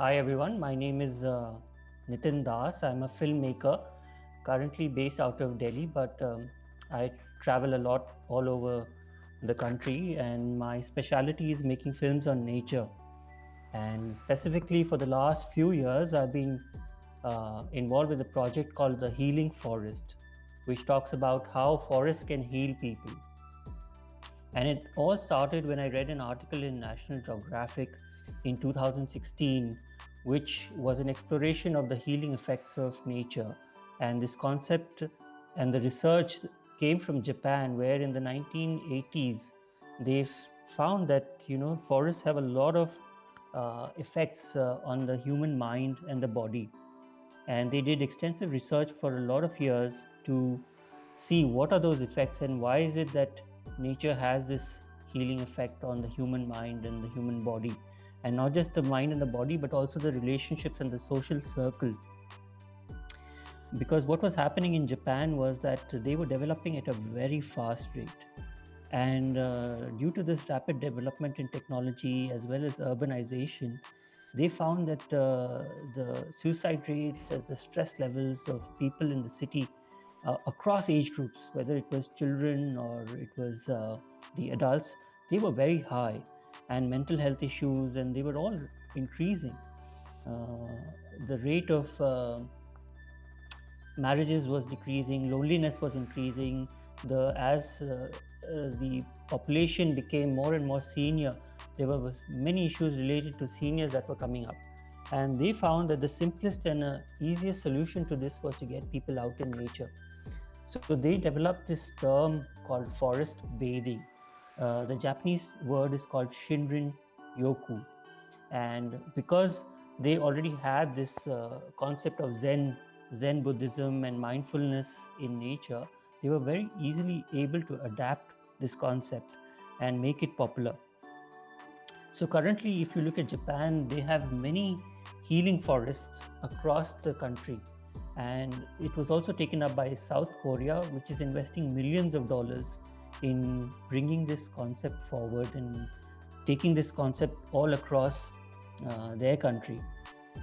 Hi everyone, my name is Nitin Das. I'm a filmmaker currently based out of Delhi, but I travel a lot all over the country, and my specialty is making films on nature. And specifically for the last few years, I've been involved with a project called The Healing Forest, which talks about how forests can heal people. And it all started when I read an article in National Geographic in 2016, which was an exploration of the healing effects of nature. And this concept and the research came from Japan, where in the 1980s they found that forests have a lot of effects on the human mind and the body, and they did extensive research for a lot of years to see what are those effects and why is it that nature has this healing effect on the human mind and the human body, and not just the mind and the body but also the relationships and the social circle. Because what was happening in Japan was that they were developing at a very fast rate, and due to this rapid development in technology as well as urbanization, they found that the suicide rates, as the stress levels of people in the city across age groups, whether it was children or it was the adults, they were very high, and mental health issues, and they were all increasing. The rate of marriages was decreasing, loneliness was increasing. The as uh, uh, the population became more and more senior, there were many issues related to seniors that were coming up, and they found that the simplest and easiest solution to this was to get people out in nature. So they developed this term called forest bathing. The Japanese word is called Shinrin Yoku, and because they already had this concept of Zen Buddhism and mindfulness in nature, they were very easily able to adapt this concept and make it popular. So currently, if you look at Japan, they have many healing forests across the country, and it was also taken up by South Korea, which is investing millions of dollars in bringing this concept forward and taking this concept all across their country.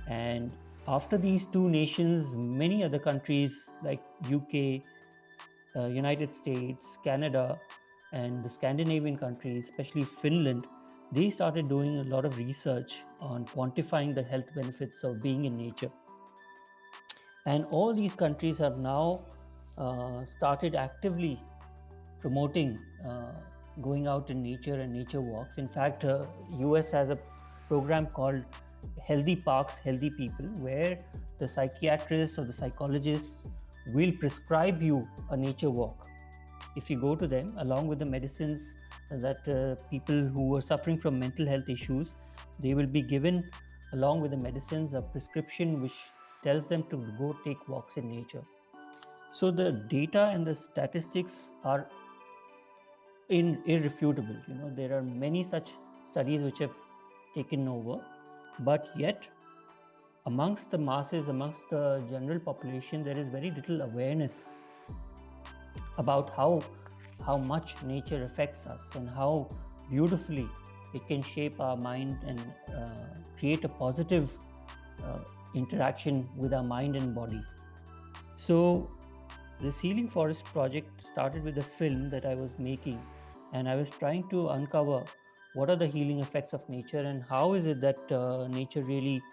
And after these two nations, many other countries like UK, United States, Canada, and the Scandinavian countries, especially Finland, they started doing a lot of research on quantifying the health benefits of being in nature. And all these countries have now started actively promoting going out in nature and nature walks. In fact, US has a program called Healthy Parks, Healthy People, where the psychiatrists or the psychologists will prescribe you a nature walk. If you go to them along with the medicines that people who are suffering from mental health issues, they will be given along with the medicines a prescription which tells them to go take walks in nature. So the data and the statistics are irrefutable. There are many such studies which have taken over, but yet amongst the masses, amongst the general population, there is very little awareness about how much nature affects us and how beautifully it can shape our mind and create a positive interaction with our mind and body. So this Healing Forest project started with a film that I was making, and I was trying to uncover what are the healing effects of nature and how is it that nature really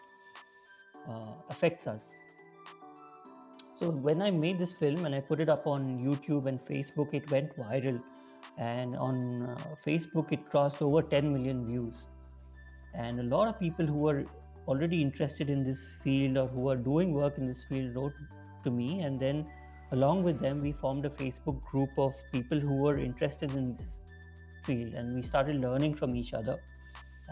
affects us. So when I made this film and I put it up on YouTube and Facebook, it went viral, and on Facebook it crossed over 10 million views. And a lot of people who are already interested in this field or who are doing work in this field wrote to me, and then along with them we formed a Facebook group of people who were interested in this field, and we started learning from each other,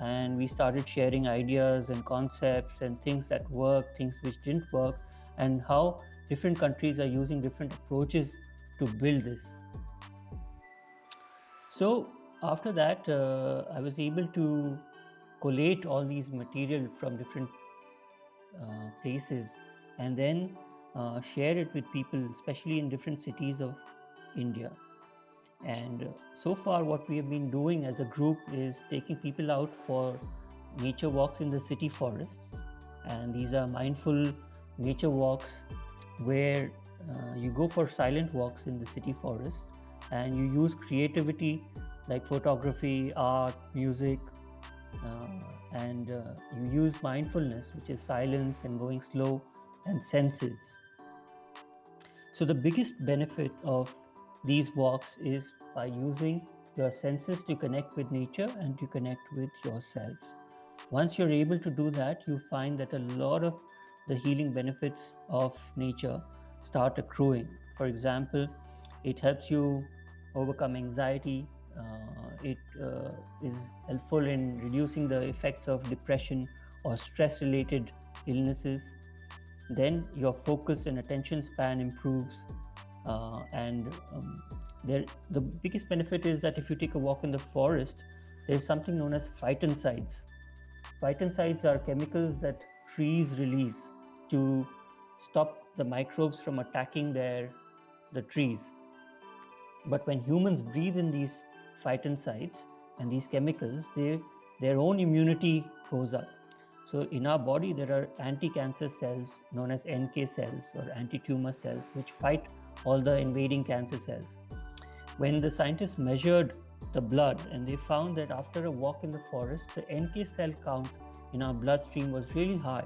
and we started sharing ideas and concepts and things that work, things which didn't work, and how different countries are using different approaches to build this. So after that, I was able to collate all these material from different places, and then share it with people, especially in different cities of India. And so far, what we have been doing as a group is taking people out for nature walks in the city forests. And these are mindful nature walks where you go for silent walks in the city forest, and you use creativity like photography, art, music, and you use mindfulness, which is silence and going slow, and senses. So, the biggest benefit of these walks is by using your senses to connect with nature and to connect with yourself. Once you're able to do that, you find that a lot of the healing benefits of nature start accruing. For example, it helps you overcome anxiety, it is helpful in reducing the effects of depression or stress related illnesses. Then your focus and attention span improves, and the biggest benefit is that if you take a walk in the forest, there's something known as phytoncides. Phytoncides are chemicals that trees release to stop the microbes from attacking the trees. But when humans breathe in these phytoncides and these chemicals, their own immunity goes up. So in our body, there are anti-cancer cells known as NK cells or anti-tumor cells, which fight all the invading cancer cells. When the scientists measured the blood, and they found that after a walk in the forest, the NK cell count in our bloodstream was really high,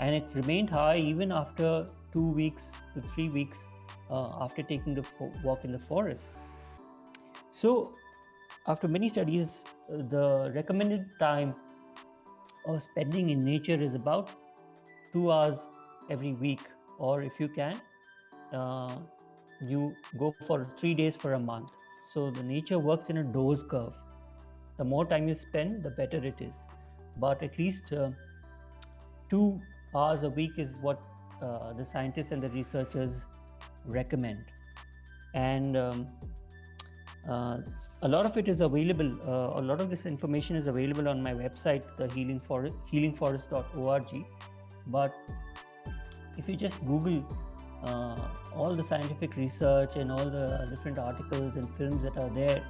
and it remained high even after 2 weeks to 3 weeks after taking the walk in the forest. So, after many studies, the recommended time of spending in nature is about 2 hours every week, or if you can, uh, you go for 3 days for a month. So the nature works in a dose curve. The more time you spend, the better it is. But at least 2 hours a week is what the scientists and the researchers recommend. And a lot of it is available. A lot of this information is available on my website, the healingforest.org. But if you just Google all the scientific research and all the different articles and films that are there,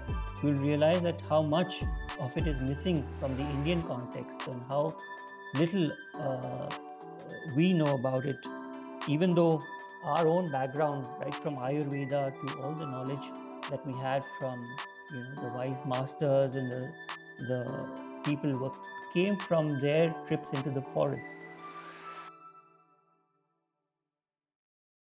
you'll realize that how much of it is missing from the Indian context, and how little we know about it, even though our own background, right from Ayurveda to all the knowledge that we had from the wise masters and the people who came from their trips into the forest.